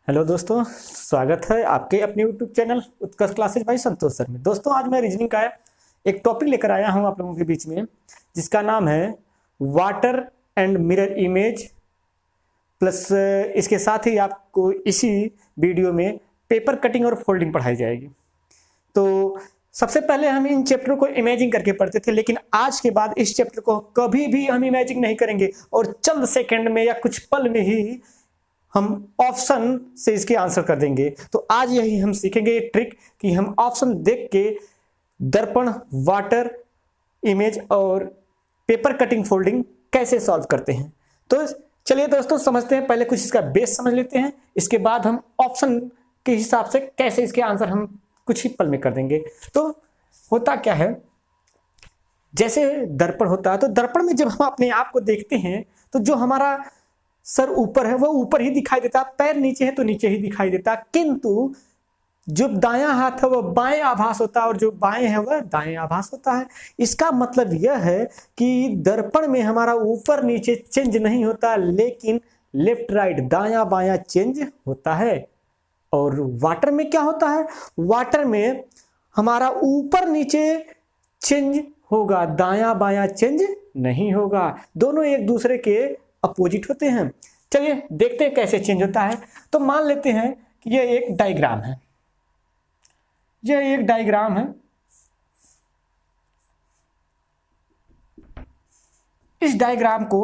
Hello दोस्तों, स्वागत है आपके अपने यूट्यूब चैनल उत्कर्ष क्लासेज बाय संतोष सर में। दोस्तों, आज मैं रीजनिंग का एक टॉपिक लेकर आया हूं आप लोगों के बीच में, जिसका नाम है water and mirror image. Plus इसके साथ ही आपको इसी वीडियो में पेपर कटिंग और फोल्डिंग पढ़ाई जाएगी। तो सबसे पहले हम इन चैप्टरों को इमेजिंग करके पढ़ते थे, लेकिन आज के बाद इस चैप्टर को कभी भी हम इमेजिंग नहीं करेंगे और चंद सेकंड में या कुछ पल में ही हम ऑप्शन से इसके आंसर कर देंगे। तो आज यही हम सीखेंगे ये ट्रिक कि हम ऑप्शन देख के दर्पण, वाटर इमेज और पेपर कटिंग फोल्डिंग कैसे सॉल्व करते हैं। तो चलिए दोस्तों, समझते हैं। पहले कुछ इसका बेस समझ लेते हैं, इसके बाद हम ऑप्शन के हिसाब से कैसे इसके आंसर हम कुछ ही पल में कर देंगे। तो होता क्या है, जैसे दर्पण होता है तो दर्पण में जब हम अपने आप को देखते हैं तो जो हमारा सर ऊपर है वो ऊपर ही दिखाई देता, पैर नीचे है तो नीचे ही दिखाई देता, किंतु जो दायां हाथ है वो बाएं आभास होता है और जो बाएं है वह दाएं आभास होता है। इसका मतलब यह है कि दर्पण में हमारा ऊपर नीचे चेंज नहीं होता, लेकिन लेफ्ट राइट दायां बायां चेंज होता है। और वाटर में क्या होता है, वाटर में हमारा ऊपर नीचे चेंज होगा, दायां बायां चेंज नहीं होगा। दोनों एक दूसरे के अपोजिट होते हैं। चलिए देखते हैं कैसे चेंज होता है। तो मान लेते हैं कि यह एक डायग्राम है, यह एक डायग्राम है। इस डायग्राम को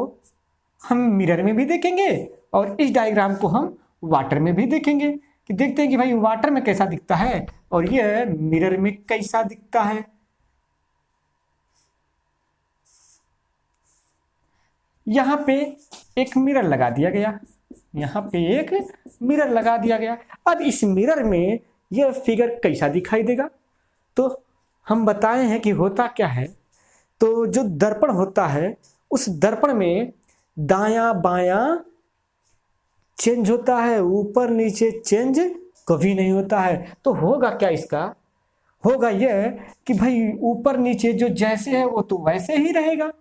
हम मिरर में भी देखेंगे और इस डायग्राम को हम वाटर में भी देखेंगे कि देखते हैं कि भाई वाटर में कैसा दिखता है और यह मिरर में कैसा दिखता है। यहां पे एक मिरर लगा दिया गया, यहां पे एक मिरर लगा दिया गया। अब इस मिरर में यह फिगर कैसा दिखाई देगा, तो हम बताए हैं कि होता क्या है। तो जो दर्पण होता है उस दर्पण में दायां बायां चेंज होता है, ऊपर नीचे चेंज कभी नहीं होता है। तो होगा क्या, इसका होगा यह कि भाई ऊपर नीचे जो जैसे है वो तो वैसे ही रहेगा,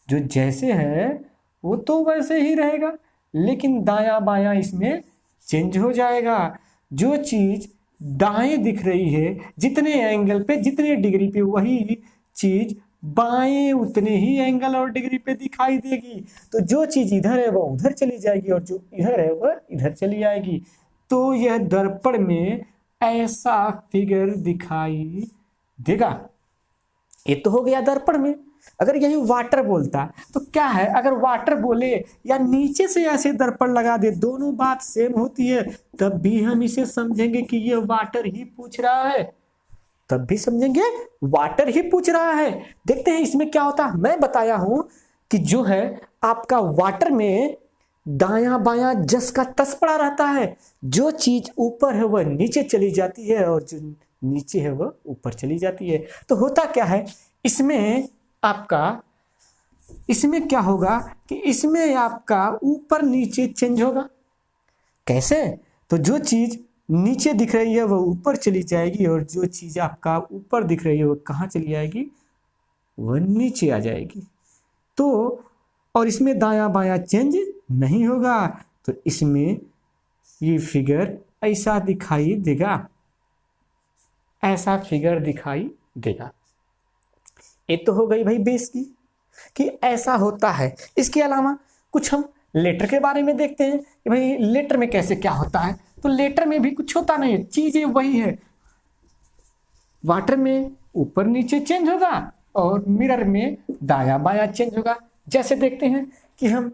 जो जैसे है वो तो वैसे ही रहेगा, लेकिन दायां बायां इसमें चेंज हो जाएगा। जो चीज दाएं दिख रही है जितने एंगल पे जितने डिग्री पे, वही चीज बाएं उतने ही एंगल और डिग्री पे दिखाई देगी। तो जो चीज इधर है वो उधर चली जाएगी और जो इधर है वह इधर चली जाएगी। तो यह दर्पण में ऐसा फिगर दिखाई देगा। ये तो हो गया दर्पण में। अगर यही वाटर बोलता तो क्या है, अगर वाटर बोले या नीचे से ऐसे दर्पण लगा दे, दोनों बात सेम होती है, तब भी हम इसे समझेंगे कि ये वाटर ही पूछ रहा है, तब भी समझेंगे वाटर ही पूछ रहा है। देखते हैं इसमें क्या होता है। मैं बताया हूं कि जो है आपका वाटर में दायां बायां जस का तस पड़ा रहता है, जो चीज ऊपर है वह नीचे चली जाती है और जो नीचे है वह ऊपर चली जाती है। तो होता क्या है, इसमें क्या होगा कि इसमें आपका ऊपर नीचे चेंज होगा। कैसे, तो जो चीज नीचे दिख रही है वह ऊपर चली जाएगी और जो चीज आपका ऊपर दिख रही है वह कहाँ चली जाएगी, वह नीचे आ जाएगी। तो और इसमें दायां बायां चेंज नहीं होगा, तो इसमें ये फिगर ऐसा दिखाई देगा, ऐसा फिगर दिखाई देगा। ये तो हो गई भाई बेस की कि ऐसा होता है। इसके अलावा कुछ हम लेटर के बारे में देखते हैं कि भाई लेटर में कैसे क्या होता है। तो लेटर में भी कुछ होता नहीं है, चीजें वही है। वाटर में ऊपर नीचे चेंज होगा और मिरर में दायां बायां चेंज होगा। जैसे देखते हैं कि हम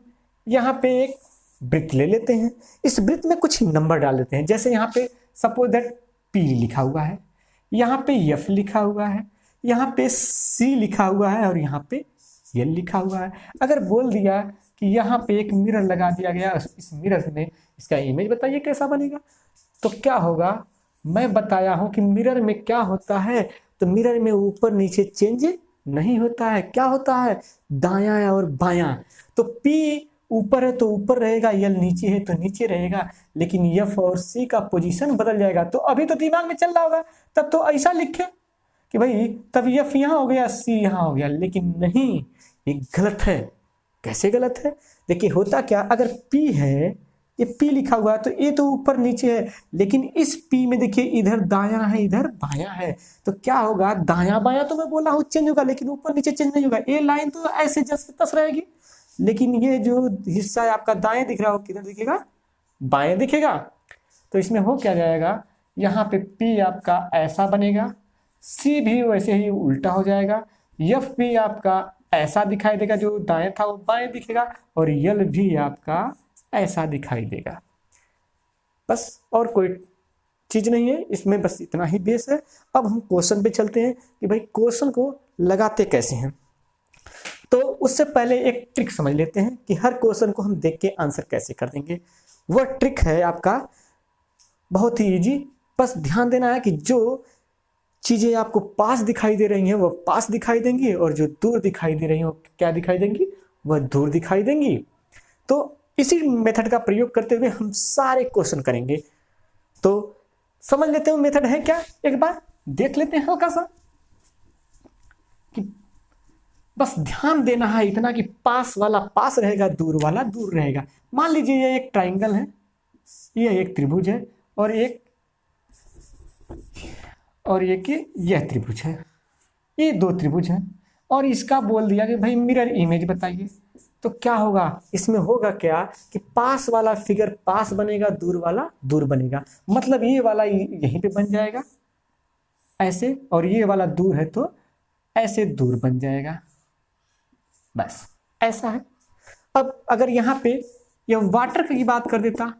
यहाँ पे एक वृत्त ले लेते हैं, इस वृत्त में कुछ नंबर डाल देते हैं। जैसे यहाँ पे सपोज दैट P लिखा हुआ है, यहाँ पे F लिखा हुआ है, यहाँ पे C लिखा हुआ है और यहाँ पे L लिखा हुआ है। अगर बोल दिया कि यहाँ पे एक मिरर लगा दिया गया, इस मिरर में इसका इमेज बताइए कैसा बनेगा, तो क्या होगा। मैं बताया हूँ कि मिरर में क्या होता है, तो मिरर में ऊपर नीचे चेंज नहीं होता है। क्या होता है, दायां और बायां। तो P ऊपर है तो ऊपर रहेगा, L नीचे है तो नीचे रहेगा, लेकिन F और C का पोजीशन बदल जाएगा। तो अभी तो दिमाग में चल रहा होगा, तब तो ऐसा लिखे कि भाई तब F यहाँ हो गया, C यहाँ हो गया, लेकिन नहीं, ये गलत है। कैसे गलत है, देखिए होता क्या, अगर P है ये P लिखा हुआ है तो ये तो ऊपर नीचे है, लेकिन इस P में देखिए इधर दायां है इधर बायां है, तो क्या होगा, दायां बायां तो मैं बोला हूँ चेंज होगा, लेकिन ऊपर नीचे चेंज नहीं होगा। ये लाइन तो ऐसे जैसे तस रहेगी, लेकिन ये जो हिस्सा है आपका दाएं दिख रहा हो, किधर दिखेगा, बाएं दिखेगा। तो इसमें हो क्या जाएगा, यहाँ पे P आपका ऐसा बनेगा, C भी वैसे ही उल्टा हो जाएगा, F भी आपका ऐसा दिखाई देगा, जो दाएं था वो बाएं दिखेगा, और L भी आपका ऐसा दिखाई देगा। बस और कोई चीज नहीं है इसमें, बस इतना ही बेस है। अब हम क्वेश्चन पे चलते हैं कि भाई क्वेश्चन को लगाते कैसे हैं। तो उससे पहले एक ट्रिक समझ लेते हैं कि हर क्वेश्चन को हम देख के आंसर कैसे कर देंगे। वह ट्रिक है आपका बहुत ही इजी, बस ध्यान देना है कि जो चीजें आपको पास दिखाई दे रही हैं वह पास दिखाई देंगी, और जो दूर दिखाई दे रही हैं वो क्या दिखाई देंगी, वह दूर दिखाई देंगी। तो इसी मेथड का प्रयोग करते हुए हम सारे क्वेश्चन करेंगे। तो समझ लेते हैं मेथड है क्या, एक बार देख लेते हैं हल्का सा। कि बस ध्यान देना है इतना कि पास वाला पास रहेगा, दूर वाला दूर रहेगा। मान लीजिए ये एक ट्राइंगल है, ये एक त्रिभुज है, और यह त्रिभुज है, ये दो त्रिभुज हैं, और इसका बोल दिया कि भाई मिरर इमेज बताइए। तो क्या होगा, इसमें होगा क्या कि पास वाला फिगर पास बनेगा, दूर वाला दूर बनेगा। मतलब ये वाला यहीं पे बन जाएगा ऐसे, और ये वाला दूर है तो ऐसे दूर बन जाएगा। बस ऐसा है। अब अगर यहाँ पे यह वाटर की बात कर देता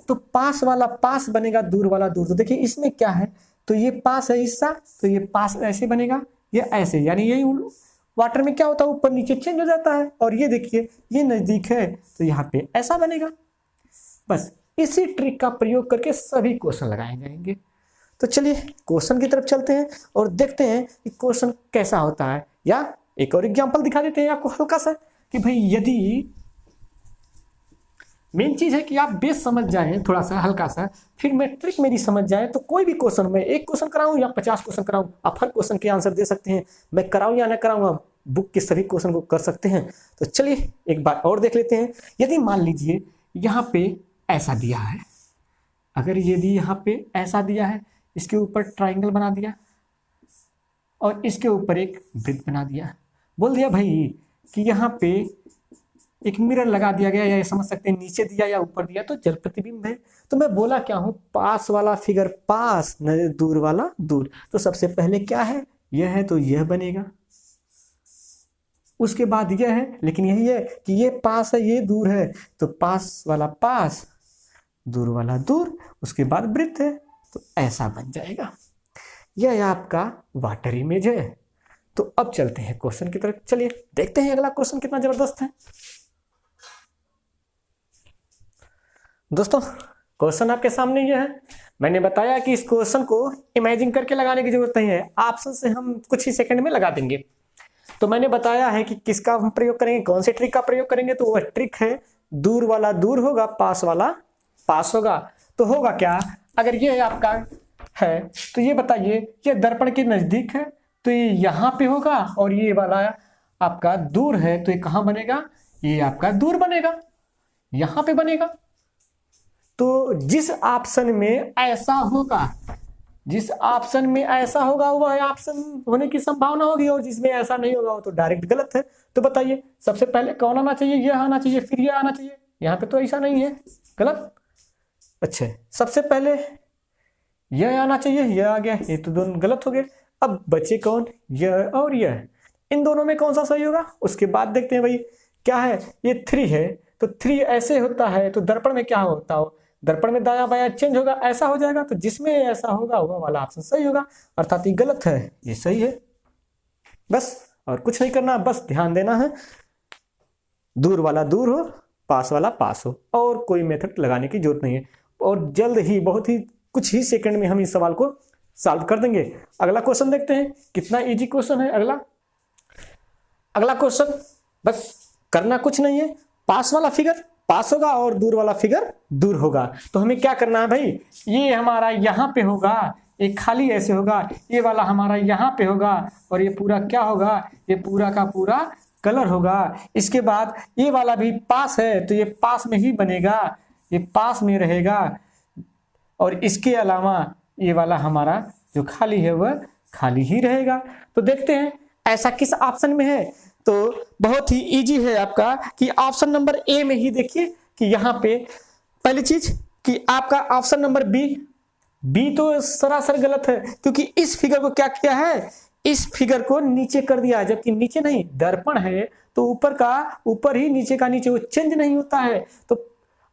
तो पास वाला पास बनेगा, दूर वाला दूर। तो देखिए इसमें क्या है, तो ये पास है हिस्सा, तो ये पास ऐसे बनेगा, ये ऐसे, यानी यही वाटर में क्या होता है, ऊपर नीचे चेंज हो जाता है। और ये देखिए ये नजदीक है तो यहाँ पे ऐसा बनेगा। बस इसी ट्रिक का प्रयोग करके सभी क्वेश्चन लगाए जाएंगे। तो चलिए क्वेश्चन की तरफ चलते हैं और देखते हैं कि क्वेश्चन कैसा होता है। या एक और एग्जाम्पल दिखा देते हैं आपको हल्का सा, कि भाई यदि मेन चीज है कि आप बेस समझ जाएं थोड़ा सा हल्का सा, फिर मैं ट्रिक मेरी समझ जाए, तो कोई भी क्वेश्चन में एक क्वेश्चन कराऊं या 50 क्वेश्चन कराऊं, आप हर क्वेश्चन के आंसर दे सकते हैं। मैं कराऊं या ना कराऊं, आप बुक के सभी क्वेश्चन को कर सकते हैं। तो चलिए एक बार और देख लेते हैं। यदि मान लीजिए यहाँ पे ऐसा दिया है, अगर यदि यहाँ पे ऐसा दिया है, इसके ऊपर ट्राइंगल बना दिया और इसके ऊपर एक वृत्त बना दिया, बोल दिया भाई कि यहाँ पे एक मिरर लगा दिया गया, या समझ सकते हैं नीचे दिया या ऊपर दिया तो जल प्रतिबिंब है। तो मैं बोला क्या हूं, पास वाला फिगर पास, दूर वाला दूर। तो सबसे पहले क्या है, यह है तो यह बनेगा, उसके बाद यह है, लेकिन यही है कि ये पास है ये दूर है, तो पास वाला पास, दूर वाला दूर, उसके बाद वृत्त है, तो ऐसा बन जाएगा। यह आपका वाटर इमेज है। तो अब चलते हैं क्वेश्चन की तरफ। चलिए देखते हैं अगला क्वेश्चन कितना जबरदस्त है। दोस्तों क्वेश्चन आपके सामने ये है। मैंने बताया कि इस क्वेश्चन को इमेजिन करके लगाने की जरूरत नहीं है, ऑप्शन से हम कुछ ही सेकंड में लगा देंगे। तो मैंने बताया है कि किसका हम प्रयोग करेंगे, कौन से ट्रिक का प्रयोग करेंगे। तो वह ट्रिक है दूर वाला दूर होगा, पास वाला पास होगा। तो होगा क्या, अगर ये आपका है तो ये बताइए, ये दर्पण के नजदीक है तो ये यहाँ पे होगा, और ये वाला आपका दूर है तो ये कहाँ बनेगा, ये आपका दूर बनेगा, यहाँ पे बनेगा। तो जिस ऑप्शन में ऐसा होगा, जिस ऑप्शन में ऐसा होगा वह ऑप्शन होने की संभावना होगी, और जिसमें ऐसा नहीं होगा वो तो डायरेक्ट गलत है। तो बताइए सबसे पहले कौन आना चाहिए, यह आना चाहिए, फिर यह आना चाहिए। यहाँ पे तो ऐसा नहीं है, गलत। अच्छा सबसे पहले यह आना चाहिए, यह आ गया, ये तो दोनों गलत हो गए। अब बचे कौन, यह और यह, इन दोनों में कौन सा सही होगा। उसके बाद देखते हैं भाई क्या है, ये 3 है तो 3 ऐसे होता है, तो दर्पण में क्या होता हो, दर्पण में दायां बायां चेंज होगा, ऐसा हो जाएगा। तो जिसमें ऐसा होगा वह वाला ऑप्शन सही होगा, अर्थात ये गलत है, ये सही है। बस और कुछ नहीं करना, बस ध्यान देना है दूर वाला दूर हो, पास वाला पास हो, और कोई मेथड लगाने की जरूरत नहीं है। और जल्द ही, बहुत ही कुछ ही सेकंड में हम इस सवाल को सॉल्व कर देंगे। अगला क्वेश्चन देखते हैं, कितना इजी क्वेश्चन है अगला क्वेश्चन। बस करना कुछ नहीं है, पास वाला फिगर पास होगा और दूर वाला फिगर दूर होगा। तो हमें क्या करना है भाई, ये हमारा यहाँ पे होगा, ये खाली ऐसे होगा, ये वाला हमारा यहाँ पे होगा, और ये पूरा क्या होगा, ये पूरा का पूरा कलर होगा। इसके बाद ये वाला भी पास है तो ये पास में ही बनेगा, ये पास में रहेगा, और इसके अलावा ये वाला हमारा जो खाली है वह खाली ही रहेगा। तो देखते हैं ऐसा किस ऑप्शन में है। तो बहुत ही इजी है आपका कि ऑप्शन नंबर ए में ही देखिए कि यहाँ पे पहली चीज कि आपका ऑप्शन नंबर बी तो सरासर गलत है, क्योंकि इस फिगर को क्या किया है, इस फिगर को नीचे कर दिया, जबकि नीचे नहीं, दर्पण है तो ऊपर का ऊपर ही, नीचे का नीचे, वो चेंज नहीं होता है। तो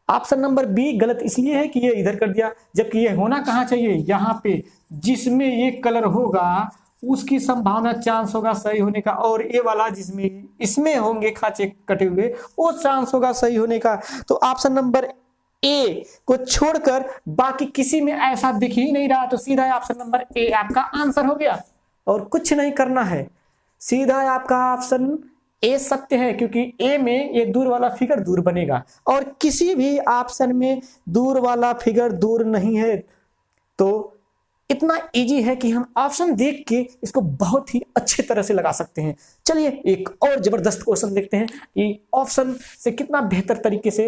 ऑप्शन नंबर बी गलत इसलिए है कि ये इधर कर दिया, जबकि ये होना कहाँ चाहिए, यहाँ पे, जिसमें ये कलर होगा उसकी संभावना, चांस होगा सही होने का, और ये वाला जिसमें इसमें होंगे खांचे कटे हुए वो चांस होगा सही होने का। तो ऑप्शन नंबर ए को छोड़कर बाकी किसी में ऐसा दिख ही नहीं रहा, तो सीधा ऑप्शन नंबर ए आपका आंसर हो गया, और कुछ नहीं करना है, सीधा आपका ऑप्शन ए सत्य है, क्योंकि ए में ये दूर वाला फिगर दूर बनेगा, और किसी भी ऑप्शन में दूर वाला फिगर दूर नहीं है। तो इतना इजी है कि हम ऑप्शन देख के इसको बहुत ही अच्छे तरह से लगा सकते हैं। चलिए एक और जबरदस्त क्वेश्चन देखते हैं कि ऑप्शन से कितना बेहतर तरीके से।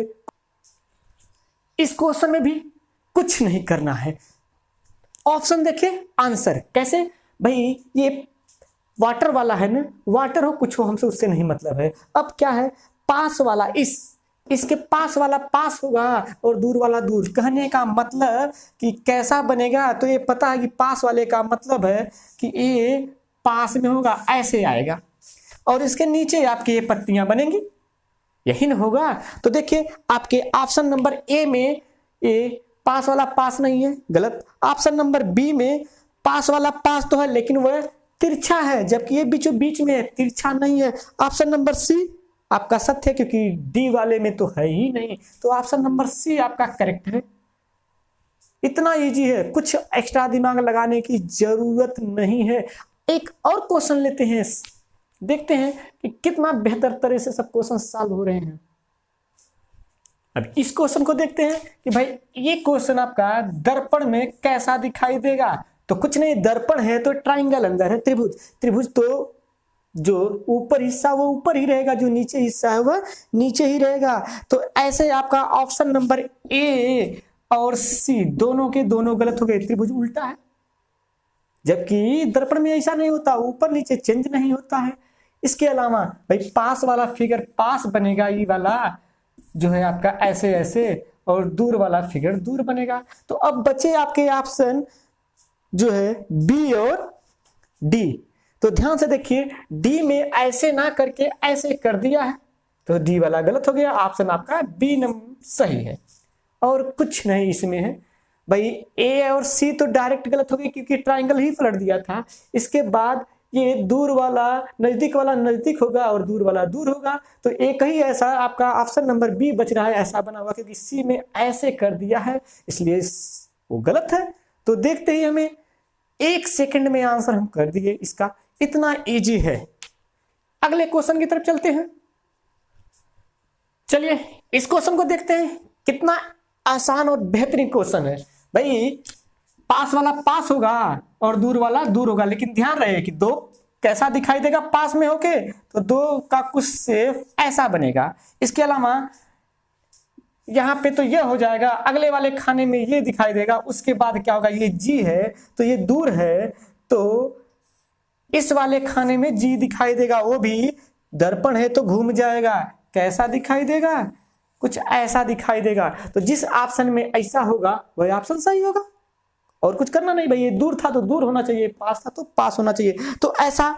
इस क्वेश्चन में भी कुछ नहीं करना है, ऑप्शन देखिए, आंसर कैसे भाई, ये वाटर वाला है ना, वाटर हो कुछ हो हमसे उससे नहीं मतलब है। अब क्या है, पास वाला इसके पास वाला पास होगा और दूर वाला दूर, कहने का मतलब कि कैसा बनेगा, तो ये पता है कि पास वाले का मतलब है कि ये पास में होगा, ऐसे आएगा, और इसके नीचे आपकी ये पत्तियां बनेंगी, यही ना होगा। तो देखिए आपके ऑप्शन नंबर ए में ये पास वाला पास नहीं है, गलत। ऑप्शन नंबर बी में पास वाला पास तो है लेकिन वह तिरछा है, जबकि ये बीचों बीच में है, तिरछा नहीं है। ऑप्शन नंबर सी आपका सत्य है, क्योंकि डी वाले में तो है ही नहीं, तो ऑप्शन नंबर सी आपका करेक्ट है। इतना इजी है, कुछ एक्स्ट्रा दिमाग लगाने की जरूरत नहीं है। एक और क्वेश्चन लेते हैं, देखते हैं कि कितना बेहतर तरह से सब क्वेश्चन सॉल्व हो रहे हैं। अब इस क्वेश्चन को देखते हैं कि भाई ये क्वेश्चन आपका दर्पण में कैसा दिखाई देगा। तो कुछ नहीं, दर्पण है तो ट्राइंगल अंदर है त्रिभुज तो जो ऊपर हिस्सा वो ऊपर ही रहेगा, जो नीचे हिस्सा है वह नीचे ही रहेगा। तो ऐसे आपका ऑप्शन नंबर ए और सी दोनों के दोनों गलत हो गए, त्रिभुज उल्टा है, जबकि दर्पण में ऐसा नहीं होता, ऊपर नीचे चेंज नहीं होता है। इसके अलावा भाई पास वाला फिगर पास बनेगा, ये वाला जो है आपका ऐसे ऐसे, और दूर वाला फिगर दूर बनेगा। तो अब बचे आपके ऑप्शन जो है बी और डी। तो ध्यान से देखिए, डी में ऐसे ना करके ऐसे कर दिया है, तो डी वाला गलत हो गया, ऑप्शन आपका बी नंबर सही है, और कुछ नहीं इसमें है। भाई ए और सी तो डायरेक्ट गलत हो गई, क्योंकि ट्राइंगल ही पलट दिया था। इसके बाद ये दूर वाला नजदीक होगा और दूर वाला दूर होगा, तो एक ही ऐसा आपका ऑप्शन नंबर बी बच रहा है, ऐसा बना हुआ, क्योंकि सी में ऐसे कर दिया है, इसलिए वो गलत है। तो देखते ही हमें 1 सेकंड में आंसर हम कर दिए इसका, इतना इजी है। अगले क्वेश्चन की तरफ चलते हैं। चलिए इस क्वेश्चन को देखते हैं, कितना आसान और बेहतरीन क्वेश्चन है। भाई पास वाला पास होगा और दूर वाला दूर होगा, लेकिन ध्यान रहे कि दो कैसा दिखाई देगा पास में होके, तो दो का कुछ से ऐसा बनेगा। इसके अलावा यहाँ पे तो ये हो जाएगा, अगले वाले खाने में ये दिखाई देगा, उसके बाद क्या होगा, ये जी है तो ये दूर है, तो इस वाले खाने में जी दिखाई देगा, वो भी दर्पण है तो घूम जाएगा, कैसा दिखाई देगा, कुछ ऐसा दिखाई देगा। तो जिस ऑप्शन में ऐसा होगा वही ऑप्शन सही होगा, और कुछ करना नहीं। भाई ये दूर था तो दूर होना चाहिए, पास था तो पास होना चाहिए। तो ऐसा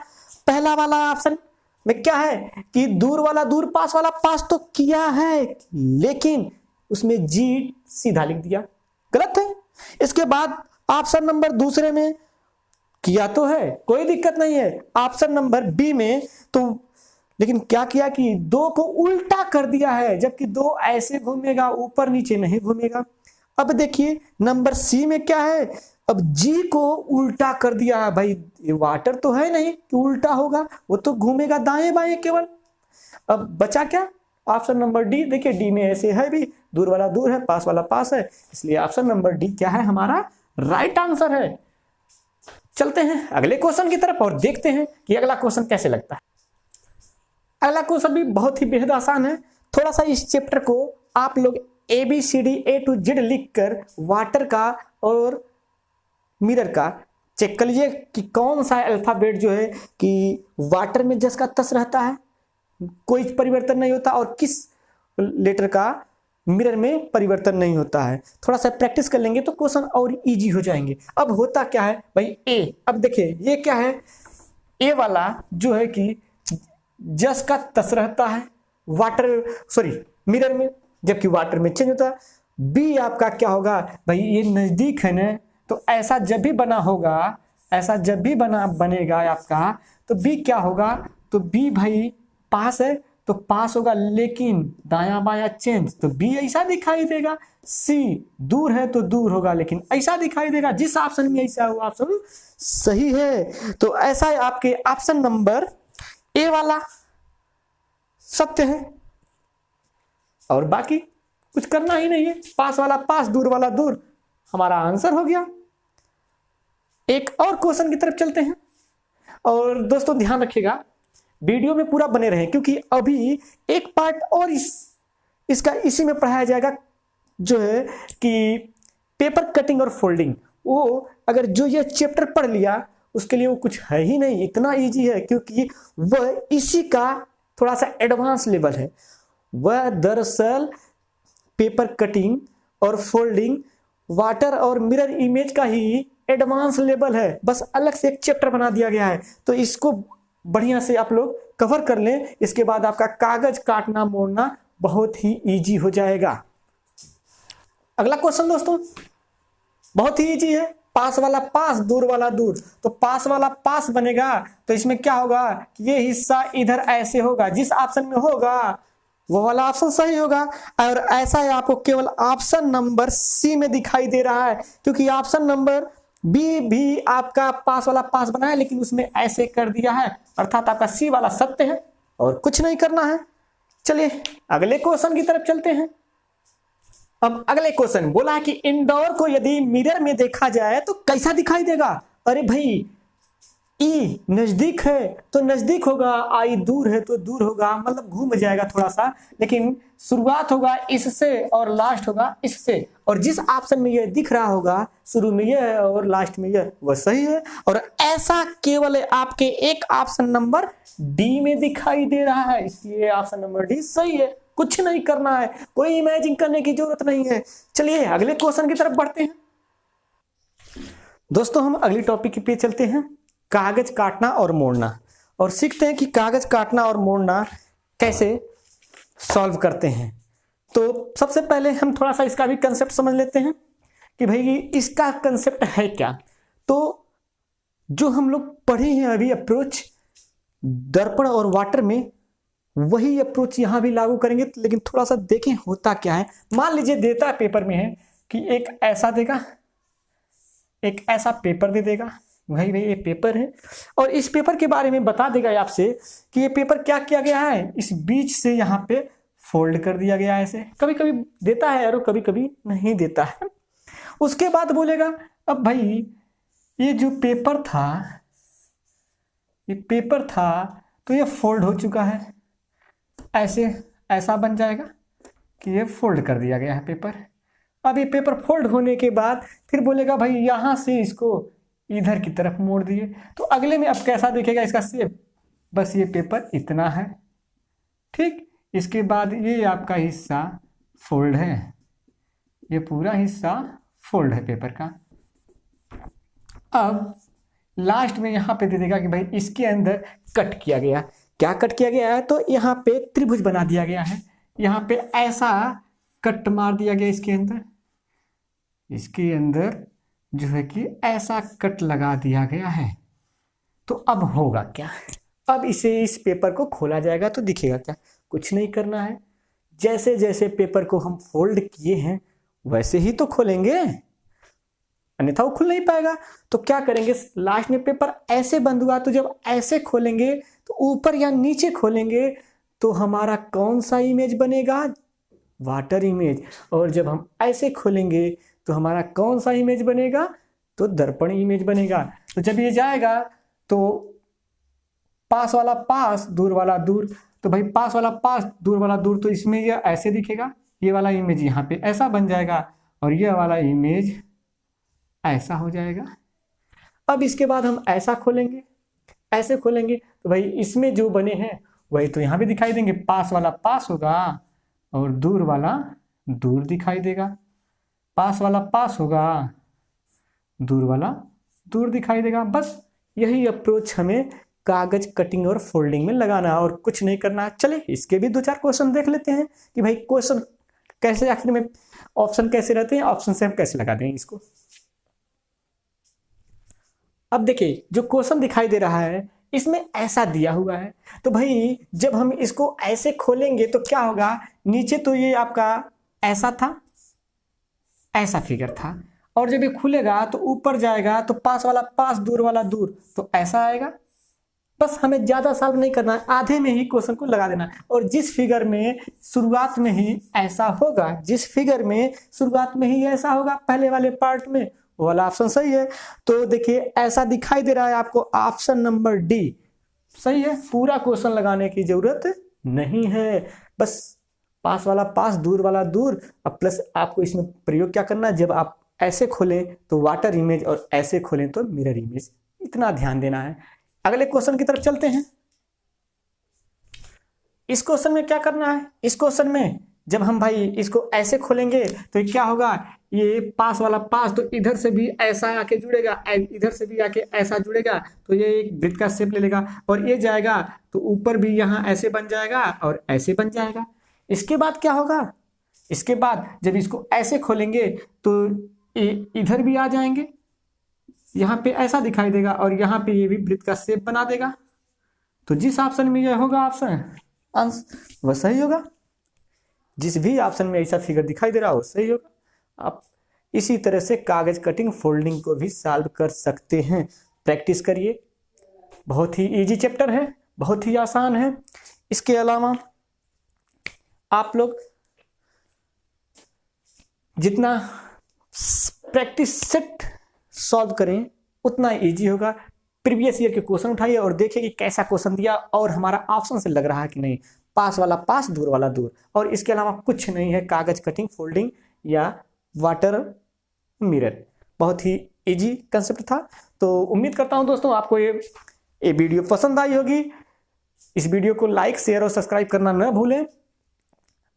पहला वाला ऑप्शन में क्या है कि दूर वाला दूर, पास वाला पास तो किया है, लेकिन उसमें जी सीधा लिख दिया, गलत है। इसके बाद ऑप्शन नंबर दूसरे में किया तो है, कोई दिक्कत नहीं है। ऑप्शन नंबर बी में तो लेकिन क्या किया कि दो को उल्टा कर दिया है, जबकि दो ऐसे घूमेगा, ऊपर नीचे नहीं घूमेगा। अब देखिए नंबर सी में क्या है, अब जी को उल्टा कर दिया है। भाई ये वाटर तो है नहीं कि उल्टा होगा, वो तो घूमेगा दाएं बाएं केवल। अब बचा क्या, ऑप्शन नंबर डी। देखिए डी में ऐसे है भी, दूर वाला दूर है, पास वाला पास है, इसलिए ऑप्शन नंबर डी क्या है, हमारा राइट आंसर है। चलते हैं अगले क्वेश्चन की तरफ और देखते हैं कि अगला क्वेश्चन कैसे लगता है। अगला क्वेश्चन भी बहुत ही बेहद आसान है। थोड़ा सा इस चैप्टर को आप लोग ABCD A to Z लिखकर वाटर का और मिरर का चेक कर लीजिए कि कौन सा अल्फाबेट जो है कि वाटर में जस का तस रहता है, कोई परिवर्तन नहीं होता, और किस लेटर का मिरर में परिवर्तन नहीं होता है। थोड़ा सा प्रैक्टिस कर लेंगे तो क्वेश्चन और इजी हो जाएंगे। अब होता क्या है भाई ए, अब देखिए ये क्या है, ए वाला जो है कि जस का तस रहता है मिरर में, जबकि वाटर में चेंज होता है। बी आपका क्या होगा भाई, ये नजदीक है ना, तो ऐसा जब भी बनेगा आपका, तो बी क्या होगा, तो बी भाई पास है तो पास होगा, लेकिन दाया बाया चेंज, तो बी ऐसा दिखाई देगा। सी दूर है तो दूर होगा, लेकिन ऐसा दिखाई देगा। जिस ऑप्शन में ऐसा वो ऑप्शन सही है। तो ऐसा है आपके ऑप्शन नंबर ए वाला सत्य है, और बाकी कुछ करना ही नहीं है। पास वाला पास, दूर वाला दूर, हमारा आंसर हो गया। एक और क्वेश्चन की तरफ चलते हैं। और दोस्तों ध्यान रखिएगा, वीडियो में पूरा बने रहें, क्योंकि अभी एक पार्ट और इसका इसी में पढ़ाया जाएगा, जो है कि पेपर कटिंग और फोल्डिंग। वो अगर जो ये चैप्टर पढ़ लिया उसके लिए वो कुछ है ही नहीं, इतना इजी है, क्योंकि वह इसी का थोड़ा सा एडवांस लेवल है। वह दरअसल पेपर कटिंग और फोल्डिंग, वाटर और मिरर इमेज का ही एडवांस लेवल है, बस अलग से एक चैप्टर बना दिया गया है। तो इसको बढ़िया से आप लोग कवर कर लें, इसके बाद आपका कागज काटना मोड़ना बहुत ही इजी हो जाएगा। अगला क्वेश्चन दोस्तों बहुत ही इजी है, पास वाला पास, दूर वाला दूर। तो पास वाला पास बनेगा, तो इसमें क्या होगा कि ये हिस्सा इधर ऐसे होगा, जिस ऑप्शन में होगा वो वाला ऑप्शन सही होगा। और ऐसा है आपको केवल ऑप्शन नंबर सी में दिखाई दे रहा है, क्योंकि ऑप्शन नंबर बी भी आपका पास वाला पास बना है, लेकिन उसमें ऐसे कर दिया है, अर्थात आपका सी वाला सत्य है और कुछ नहीं करना है। चलिए अगले क्वेश्चन की तरफ चलते हैं। अब अगले क्वेश्चन बोला है कि इंदौर को यदि मिरर में देखा जाए तो कैसा दिखाई देगा। अरे भाई ई नजदीक है तो नजदीक होगा, आई दूर है तो दूर होगा, मतलब घूम जाएगा थोड़ा सा, लेकिन शुरुआत होगा इससे और लास्ट होगा इससे, और जिस ऑप्शन में ये दिख रहा होगा शुरू में ये है और लास्ट में ये, वह सही है। और ऐसा केवल आपके एक ऑप्शन नंबर डी में दिखाई दे रहा है, इसलिए ऑप्शन नंबर डी सही है। कुछ नहीं करना है, कोई इमेजिन करने की जरूरत नहीं है। चलिए अगले क्वेश्चन की तरफ बढ़ते हैं। दोस्तों हम अगली टॉपिक पे चलते हैं, कागज काटना और मोड़ना, और सीखते हैं कि कागज काटना और मोड़ना कैसे सॉल्व करते हैं। तो सबसे पहले हम थोड़ा सा इसका भी कंसेप्ट समझ लेते हैं कि भाई इसका कंसेप्ट है क्या। तो जो हम लोग पढ़े हैं अभी अप्रोच दर्पण और वाटर में, वही अप्रोच यहां भी लागू करेंगे, लेकिन थोड़ा सा देखें होता क्या है। मान लीजिए देता पेपर में है कि एक ऐसा देगा, एक ऐसा पेपर दे देगा, भाई ये पेपर है, और इस पेपर के बारे में बता देगा आपसे कि ये पेपर क्या किया गया है, इस बीच से यहाँ पे फोल्ड कर दिया गया है। ऐसे कभी कभी देता है और कभी कभी नहीं देता है। उसके बाद बोलेगा अब भाई ये जो पेपर था, ये पेपर था तो ये फोल्ड हो चुका है, ऐसे ऐसा बन जाएगा कि ये फोल्ड कर दिया गया है पेपर। अब ये पेपर फोल्ड होने के बाद फिर बोलेगा भाई यहाँ से इसको इधर की तरफ मोड़ दिए, तो अगले में अब कैसा दिखेगा इसका शेप, बस ये पेपर इतना है, ठीक। इसके बाद ये आपका हिस्सा फोल्ड है, ये पूरा हिस्सा फोल्ड है पेपर का। अब लास्ट में यहाँ पे दे देगा कि भाई इसके अंदर कट किया गया, क्या कट किया गया है, तो यहाँ पे त्रिभुज बना दिया गया है, यहाँ पे ऐसा कट मार दिया गया इसके अंदर जो है कि ऐसा कट लगा दिया गया है। तो अब होगा क्या, अब इस पेपर को खोला जाएगा तो दिखेगा क्या, कुछ नहीं करना है। जैसे जैसे पेपर को हम फोल्ड किए हैं वैसे ही तो खोलेंगे, अन्यथा वो खुल नहीं पाएगा। तो क्या करेंगे, लास्ट में पेपर ऐसे बंद हुआ, तो जब ऐसे खोलेंगे तो ऊपर या नीचे खोलेंगे तो हमारा कौन सा इमेज बनेगा, वाटर इमेज। और जब हम ऐसे खोलेंगे तो हमारा कौन सा इमेज बनेगा, तो दर्पण इमेज बनेगा। तो जब ये जाएगा तो पास वाला पास, दूर वाला दूर, तो भाई पास वाला पास, दूर वाला दूर, तो इसमें ये ऐसे दिखेगा, ये वाला इमेज यहाँ पे ऐसा बन जाएगा और ये वाला इमेज ऐसा हो जाएगा। अब इसके बाद हम ऐसा खोलेंगे, ऐसे खोलेंगे तो भाई इसमें जो बने हैं वही तो यहाँ भी दिखाई देंगे। पास वाला पास होगा और दूर वाला दूर दिखाई देगा। पास वाला पास होगा, दूर वाला दूर दिखाई देगा। बस यही अप्रोच हमें कागज कटिंग और फोल्डिंग में लगाना है और कुछ नहीं करना है। चले इसके भी 2-4 क्वेश्चन देख लेते हैं कि भाई क्वेश्चन कैसे, आखिर में ऑप्शन कैसे रहते हैं, ऑप्शन से हम कैसे लगा देंगे इसको। अब देखिए जो क्वेश्चन दिखाई दे रहा है इसमें ऐसा दिया हुआ है, तो भाई जब हम इसको ऐसे खोलेंगे तो क्या होगा, नीचे तो ये आपका ऐसा था, ऐसा फिगर था, और जब ये खुलेगा तो ऊपर जाएगा तो पास वाला पास दूर वाला दूर तो ऐसा आएगा। बस हमें ज्यादा सॉल्व नहीं करना है, आधे में ही क्वेश्चन को लगा देना है। और जिस फिगर में शुरुआत में ही ऐसा होगा, जिस फिगर में शुरुआत में ही ऐसा होगा पहले वाले पार्ट में, वो वाला ऑप्शन सही है। तो देखिए ऐसा दिखाई दे रहा है आपको, ऑप्शन नंबर डी सही है। पूरा क्वेश्चन लगाने की जरूरत नहीं है, बस पास वाला पास दूर वाला दूर। अब प्लस आपको इसमें प्रयोग क्या करना है, जब आप ऐसे खोलें तो वाटर इमेज और ऐसे खोलें तो मिरर इमेज, इतना ध्यान देना है। अगले क्वेश्चन की तरफ चलते हैं। इस क्वेश्चन में क्या करना है, इस क्वेश्चन में जब हम भाई इसको ऐसे खोलेंगे तो क्या होगा, ये पास वाला पास तो इधर से भी ऐसा आके जुड़ेगा, इधर से भी आके ऐसा जुड़ेगा, तो ये एक वृत्त का शेप ले लेगा और ये जाएगा तो ऊपर भी यहाँ ऐसे बन जाएगा और ऐसे बन जाएगा। इसके बाद क्या होगा, इसके बाद जब इसको ऐसे खोलेंगे तो इधर भी आ जाएंगे, यहाँ पे ऐसा दिखाई देगा और यहाँ पे ये भी वृत्त का शेप बना देगा। तो जिस ऑप्शन में ये होगा ऑप्शन आंसर वह सही होगा। जिस भी ऑप्शन में ऐसा फिगर दिखाई दे रहा हो सही होगा। आप इसी तरह से कागज कटिंग फोल्डिंग को भी सॉल्व कर सकते हैं। प्रैक्टिस करिए, बहुत ही इजी चैप्टर है, बहुत ही आसान है। इसके अलावा आप लोग जितना प्रैक्टिस सेट सॉल्व करें उतना इजी होगा। प्रीवियस ईयर के क्वेश्चन उठाइए और देखिए कि कैसा क्वेश्चन दिया और हमारा ऑप्शन से लग रहा है कि नहीं, पास वाला पास दूर वाला दूर, और इसके अलावा कुछ नहीं है। कागज कटिंग फोल्डिंग या वाटर मिरर, बहुत ही इजी कंसेप्ट था। तो उम्मीद करता हूं दोस्तों आपको ये वीडियो पसंद आई होगी। इस वीडियो को लाइक शेयर और सब्सक्राइब करना न भूलें।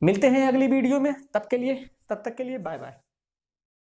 मिलते हैं अगली वीडियो में, तब तक के लिए बाय बाय।